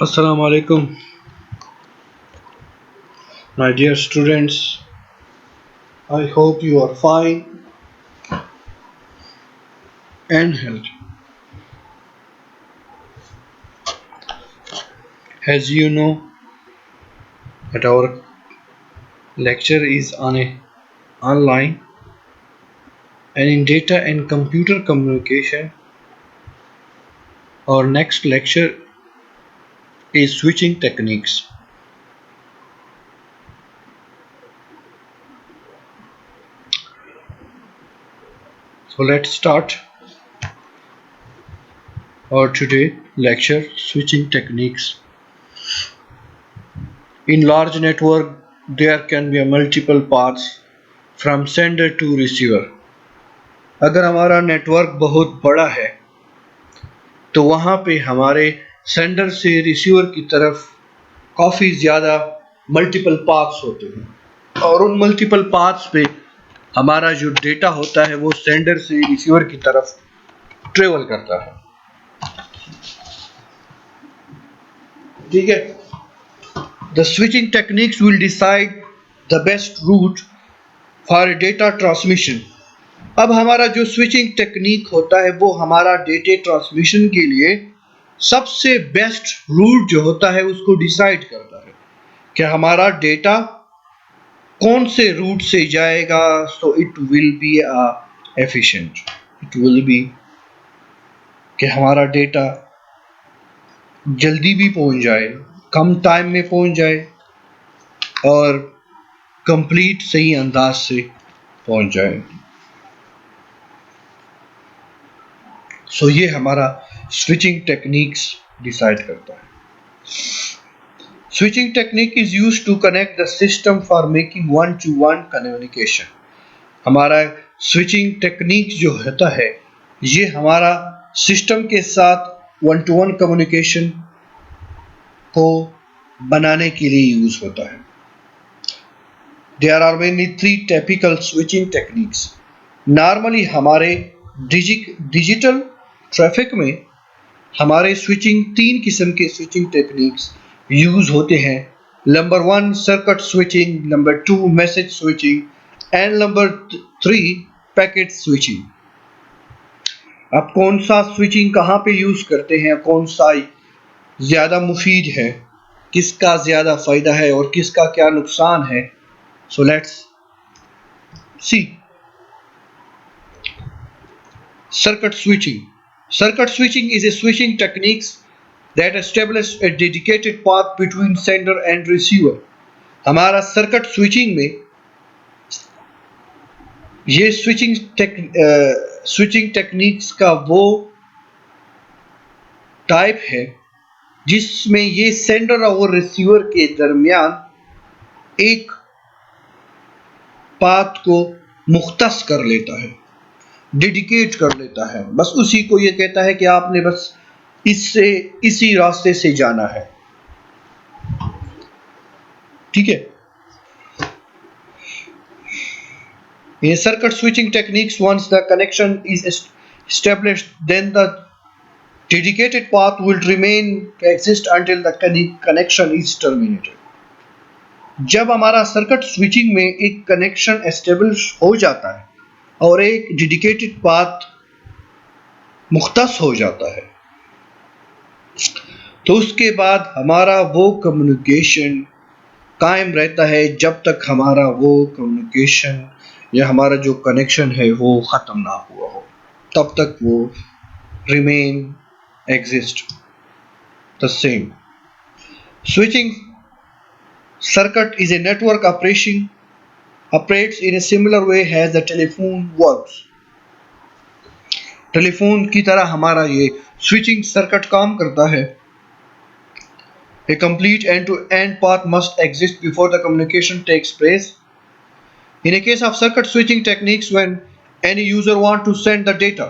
Assalamu alaikum, my dear students. I hope you are fine and healthy. As you know, that our lecture is online and in data and computer communication. Our next lecture is switching techniques. So let's start our today lecture switching techniques. In large network, there can be a multiple paths from sender to receiver. अगर हमारा network बहुत बड़ा है तो वहाँ पे हमारे sender से रिसीवर की तरफ काफ़ी ज़्यादा मल्टीपल पाथ्स होते हैं और उन मल्टीपल पाथ्स पे हमारा जो डेटा होता है वो सेंडर से रिसीवर की तरफ ट्रेवल करता है। ठीक है, the switching techniques will decide the best route for data transmission. अब हमारा जो स्विचिंग टेक्निक होता है वो हमारा डेटा ट्रांसमिशन के लिए सबसे बेस्ट रूट जो होता है उसको डिसाइड करता है कि हमारा डेटा कौन से रूट से जाएगा। So it will be efficient, it will be कि हमारा डेटा जल्दी भी पहुंच जाए, कम टाइम में पहुंच जाए और कंप्लीट सही अंदाज से पहुंच जाए। सो ये हमारा स्विचिंग टेक्निक्स डिसाइड करता है। Switching technique is used to connect the system for making one to one communication. हमारा स्विचिंग टेक्निक जो होता है ये हमारा सिस्टम के साथ वन टू वन कम्युनिकेशन को बनाने के लिए यूज होता है। There are mainly three typical switching techniques. Normally हमारे डिजिटल ट्रैफिक में हमारे स्विचिंग तीन किस्म के स्विचिंग टेक्निक्स यूज होते हैं। Number 1 circuit switching, number 2 message switching and number 3 packet switching. अब कौन सा स्विचिंग कहाँ पे यूज करते हैं, कौन सा ज़्यादा मुफीद है, किसका ज़्यादा फ़ायदा है और किसका क्या नुकसान है, so let's see. Circuit switching. Circuit switching is a switching technique that establishes a dedicated path between sender and receiver. हमारा सर्किट स्विचिंग में ये स्विचिंग टेक्निक्स का वो टाइप है जिसमें ये सेंडर और रिसीवर के दरमियान एक पाथ को मुख्तस कर लेता है, डेडिकेट कर लेता है। बस उसी को ये कहता है कि आपने बस इसी रास्ते से जाना है। ठीक है, ये circuit switching techniques once the connection is established then the dedicated path will remain to exist until the connection is terminated. जब हमारा सर्किट स्विचिंग में एक कनेक्शन एस्टेब्लिश हो जाता है और एक डेडिकेटेड पाथ मुख्तस हो जाता है तो उसके बाद हमारा वो कम्युनिकेशन कायम रहता है जब तक हमारा वो कम्युनिकेशन या हमारा जो कनेक्शन है वो ख़त्म ना हुआ हो, तब तक वो remain exist the same. Switching circuit is a network operates in a similar way as the telephone works. Telephone की तरह हमारा ये स्विचिंग सर्किट काम करता है। A complete end-to-end path must exist before the communication takes place. In a case of circuit switching techniques, when any user want to send the data,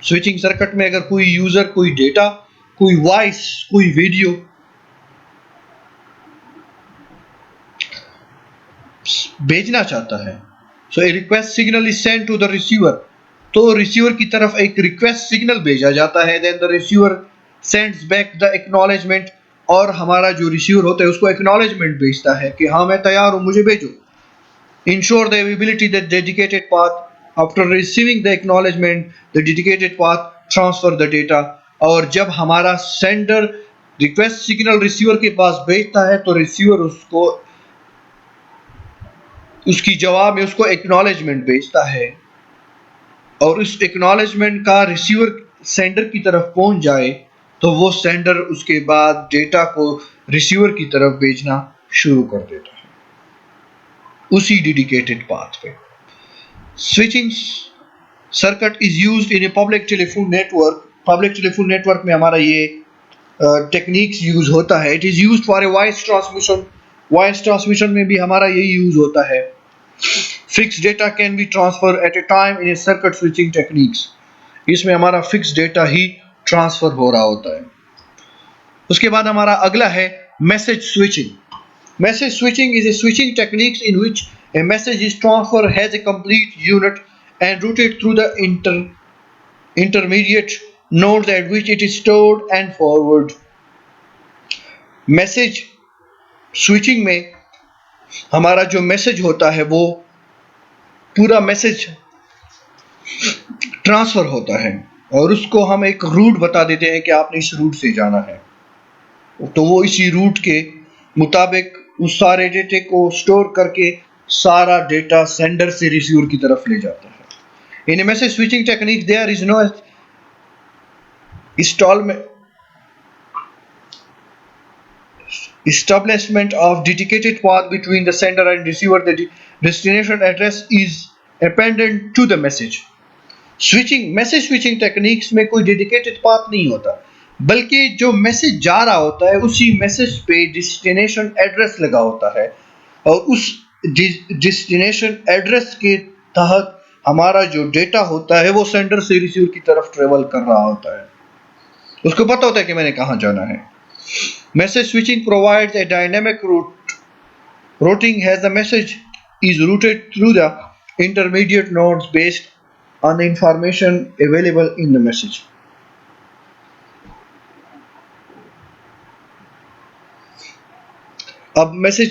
switching circuit में अगर कोई यूजर कोई data, कोई voice, कोई video भेजना चाहता है, so a request signal is send to the receiver, तो रिसीवर की तरफ एक रिक्वेस्ट सिग्नल भेजा जाता है। Then the receiver sends back the acknowledgement और हमारा जो रिसीवर होता है उसको एक्नॉलेजमेंट भेजता है कि हाँ मैं तैयार हूँ, मुझे भेजो। Ensure the availability that dedicated path, after receiving the acknowledgement the dedicated path transfer the data. और जब हमारा सेंडर रिक्वेस्ट सिग्नल रिसीवर के पास भेजता है तो रिसीवर उसको उसकी जवाब में उसको एक्नॉलेजमेंट भेजता है, और उस एक्नॉलेजमेंट का रिसीवर सेंडर की तरफ पहुंच जाए तो वो सेंडर उसके बाद डेटा को रिसीवर की तरफ भेजना शुरू कर देता है उसी डेडिकेटेड पाथ पे। Switching circuit is used in a public telephone network. Public telephone network में हमारा ये टेक्निक्स यूज होता है। It is used for a voice transmission. Voice transmission में भी हमारा यही यूज होता है। Fix data can be transfer at a time in a circuit switching techniques. इसमें हमारा फिक्स डेटा ही ट्रांसफर हो रहा होता है। उसके बाद हमारा अगला है message switching. Message switching is a switching techniques in which A message is transfer has a complete unit and routed through the intermediate nodes at which it is stored and forward. Message switching में हमारा जो message होता है वो पूरा message transfer होता है और उसको हम एक रूट बता देते हैं कि आपने इस रूट से जाना है, तो वो इसी रूट के मुताबिक उस सारे डेटे को स्टोर करके सारा डेटा सेंडर से रिसीवर की तरफ ले जाता है। In a message switching technique, there is no establishment of dedicated path between the sender and receiver. The destination address is appended to the message. Message switching techniques में कोई dedicated path नहीं होता, बल्कि जो मैसेज जा रहा होता है उसी मैसेज पे डेस्टिनेशन एड्रेस लगा होता है और उस डेस्टिनेशन एड्रेस के तहत हमारा जो डेटा होता है वो सेंडर से रिसीवर की तरफ ट्रेवल कर रहा होता है। उसको पता होता है कि मैंने कहाँ जाना है। Message switching provides a dynamic routing has the message is rooted through the intermediate nodes based on the information available in the message. अब मैसेज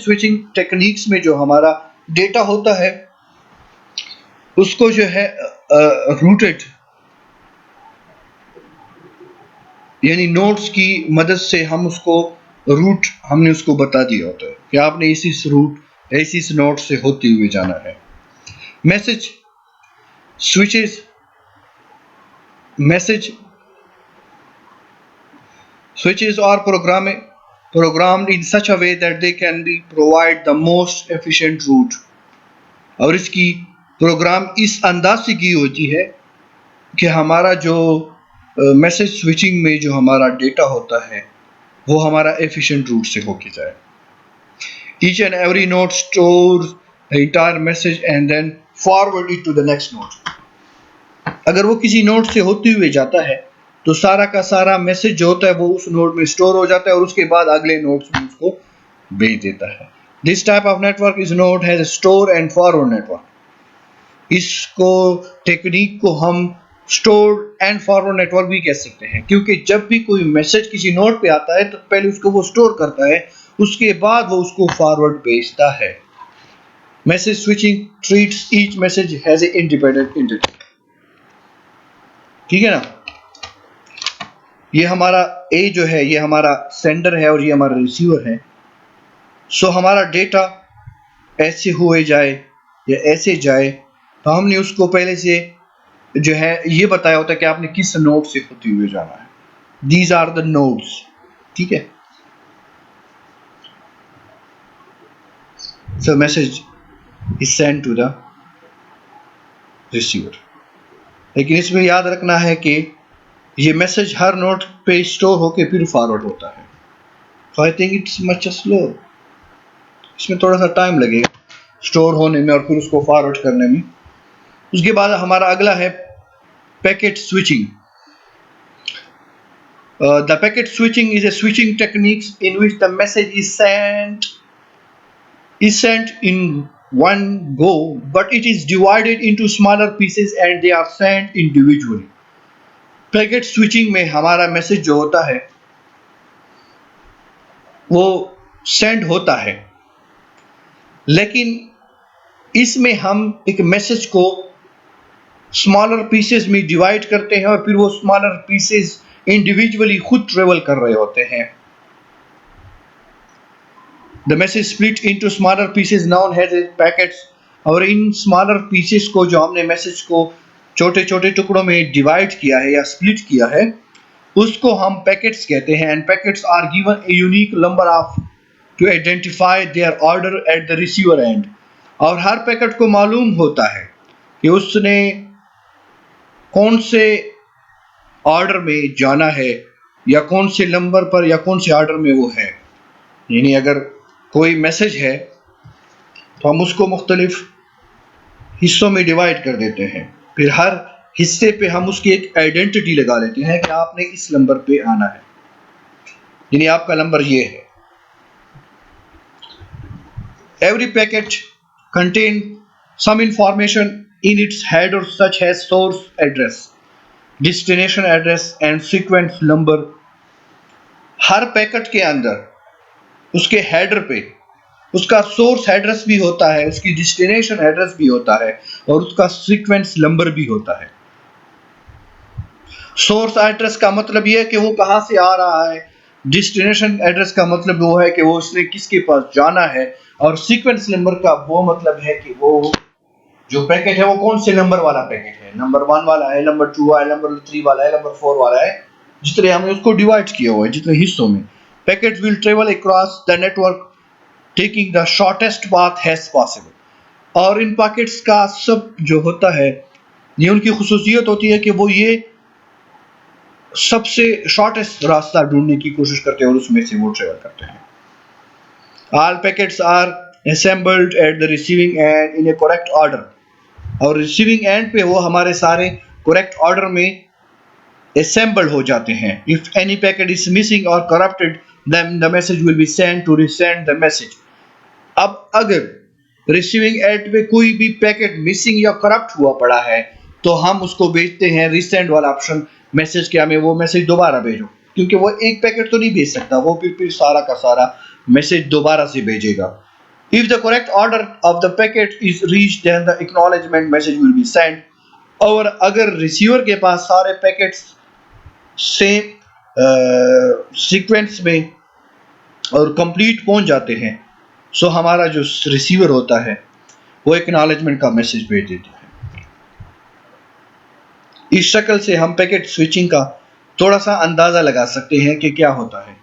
स्विचिंग टेक्निक्स में जो हमारा डेटा होता है उसको जो है रूटेड यानी नोड्स की मदद से हम उसको रूट हमने उसको बता दिया होता है कि आपने इस नोड से होते हुए जाना है। Message switches are programmed in such a way that they can be provide the most efficient route। और इसकी प्रोग्राम इस अंदाज से की होती है कि हमारा जो मैसेज स्विचिंग में जो हमारा डेटा होता है वो हमारा एफिशिएंट रूट से होके जाए। Each and every node stores the entire message and then forward it to the next node। अगर वो किसी नोड से होते हुए जाता है तो सारा का सारा मैसेज जो होता है वो उस नोड में स्टोर हो जाता है और उसके बाद अगले नोड्स में उसको भेज देता है। This type of network is node has store and forward network. इसको टेक्निक को हम स्टोर एंड फॉरवर्ड नेटवर्क भी कह सकते हैं, क्योंकि जब भी कोई मैसेज किसी नोड पे आता है तो पहले उसको वो स्टोर करता है, उसके बाद वो उसको फॉरवर्ड भेजता है। Message switching treats each message has a independent entity. ठीक है ना। ये हमारा ए जो है ये हमारा सेंडर है और ये हमारा रिसीवर है। सो हमारा डेटा ऐसे हुए जाए या ऐसे जाए तो हमने उसको पहले से जो है ये बताया होता है कि आपने किस नोड से होते हुए जाना है। These are the nodes. ठीक है। So message is send to the receiver. लेकिन इसमें याद रखना है कि ये मैसेज हर नोड पे स्टोर होके फिर फॉरवर्ड होता है। So I think it's much slow. इसमें थोड़ा सा टाइम लगेगा स्टोर होने में और फिर उसको फॉरवर्ड करने में। उसके बाद हमारा अगला है packet switching. The packet switching is a switching techniques in which the message is sent in one go, but it is divided into smaller pieces and they are sent individually। Packet switching में हमारा message जो होता है वो send होता है। लेकिन इसमें हम एक मैसेज को स्मॉलर पीसेस में डिवाइड करते हैं और फिर वो स्मॉलर पीसेस इंडिविजुअली खुद ट्रेवल कर रहे होते हैं। The message split into smaller pieces noun has packets, और इन स्मॉलर पीसेस को, जो हमने मैसेज को छोटे छोटे टुकड़ों में डिवाइड किया है या स्प्लिट किया है, उसको हम पैकेट्स कहते हैं। And packets are given a unique number of to identify their order at the receiver end. और हर पैकेट को मालूम होता है कि उसने कौन से ऑर्डर में जाना है या कौन से नंबर पर या कौन से ऑर्डर में वो है। यानी अगर कोई मैसेज है तो हम उसको मुख्तलिफ हिस्सों में डिवाइड कर देते हैं, फिर हर हिस्से पे हम उसकी एक आइडेंटिटी लगा लेते हैं कि आपने इस नंबर पे आना है, यानी आपका नंबर ये है। Every packet contain some information in its header such as source address, destination address and sequence number. हर पैकेट के अंदर उसके हेडर पे उसका सोर्स एड्रेस भी होता है, उसकी डेस्टिनेशन एड्रेस भी होता है और उसका सीक्वेंस नंबर भी होता है। सोर्स एड्रेस का मतलब यह है कि वो कहां से आ रहा है, डेस्टिनेशन एड्रेस का मतलब वो है कि वो उसने किसके पास जाना है, और सीक्वेंस नंबर का वो मतलब है कि वो जो पैकेट है वो कौन से नंबर वाला पैकेट है, नंबर 1 वाला है, नंबर 2 वाला है, नंबर 3 वाला है, नंबर 4 वाला है, जितने हमने उसको डिवाइड किया हुआ है, जितने हिस्सों में। Packet will travel across the network taking the shortest path as possible. और इन पैकेट्स का सब जो होता है, ये उनकी खुसूसियत होती है कि वो ये सबसे शॉर्टेस्ट रास्ता ढूंढने की कोशिश करते हैं और उसमें से वो ट्रेवल करते हैं। All packets are assembled at the receiving end in a correct order, और रिसीविंग एंड पे वो हमारे सारे करेक्ट ऑर्डर में assembled हो जाते हैं। If any packet is missing or corrupted, then the message will be sent to resend the message. अब अगर रिसीविंग एंड पे कोई भी पैकेट मिसिंग या करप्ट हुआ पड़ा है तो हम उसको भेजते हैं रिसेंड वाला ऑप्शन, मैसेज क्या में वो मैसेज दोबारा भेजो, क्योंकि वो एक पैकेट तो नहीं भेज सकता, वो फिर सारा का सारा मैसेज दोबारा से भेजेगा। If the correct order of the packet is reached, then the acknowledgement message will be sent. और अगर रिसीवर के पास सारे पैकेट्स सेम सीक्वेंस में और कंप्लीट पहुंच जाते हैं, सो हमारा जो रिसीवर होता है वो एक्नॉलेजमेंट का मैसेज भेज देता है। इस शक्ल से हम पैकेट स्विचिंग का थोड़ा सा अंदाजा लगा सकते हैं कि क्या होता है।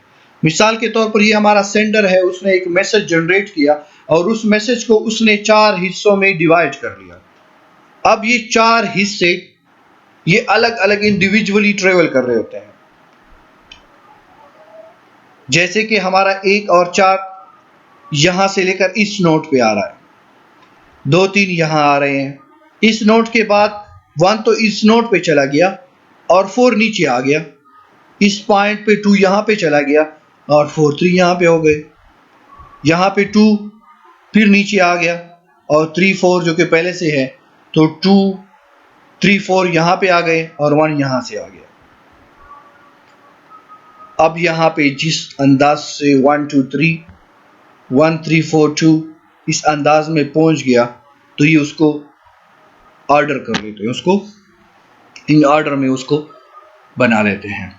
मिसाल के तौर पर ये हमारा सेंडर है, उसने एक मैसेज जनरेट किया और उस मैसेज को उसने 4 हिस्सों में डिवाइड कर लिया। अब ये 4 हिस्से ये अलग अलग इंडिविजुअली ट्रेवल कर रहे होते हैं। जैसे कि हमारा 1 और 4 यहां से लेकर इस नोट पे आ रहा है, 2 3 यहां आ रहे हैं, इस नोट के बाद 1 तो इस नोट पे चला गया और 4 नीचे आ गया, इस पॉइंट पे 2 यहां पे चला गया और 4 3 यहां पे हो गए, यहां पे 2 फिर नीचे आ गया और 3 4 जो कि पहले से है, तो 2 3 4 यहां पे आ गए और 1 यहां से आ गया। अब यहां पे जिस अंदाज से 1 2 3 1 3 4 2 इस अंदाज में पहुंच गया, तो ये उसको ऑर्डर कर लेते हैं, उसको इन ऑर्डर में उसको बना लेते हैं।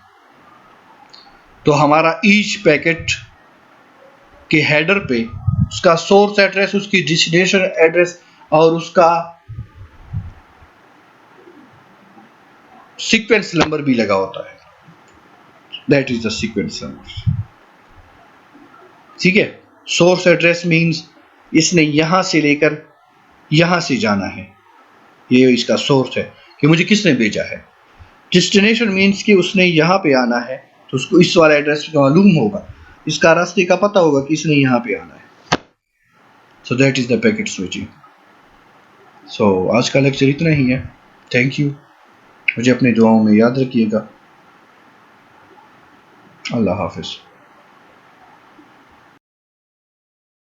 तो हमारा ईच पैकेट के हेडर पे उसका सोर्स एड्रेस, उसकी डेस्टिनेशन एड्रेस और उसका सीक्वेंस नंबर भी लगा होता है। That is the sequence number. ठीक है, सोर्स एड्रेस मींस इसने यहां से लेकर यहां से जाना है, ये इसका सोर्स है कि मुझे किसने भेजा है। डेस्टिनेशन मींस कि उसने यहां पे आना है, तो उसको इस वाला एड्रेस मालूम होगा, इसका रास्ते का पता होगा कि इसने यहां पे आना है। So that is the packet switching. So आज का लेक्चर इतना ही है। थैंक यू, मुझे अपनी दुआओं में याद रखिएगा। अल्लाह हाफिज।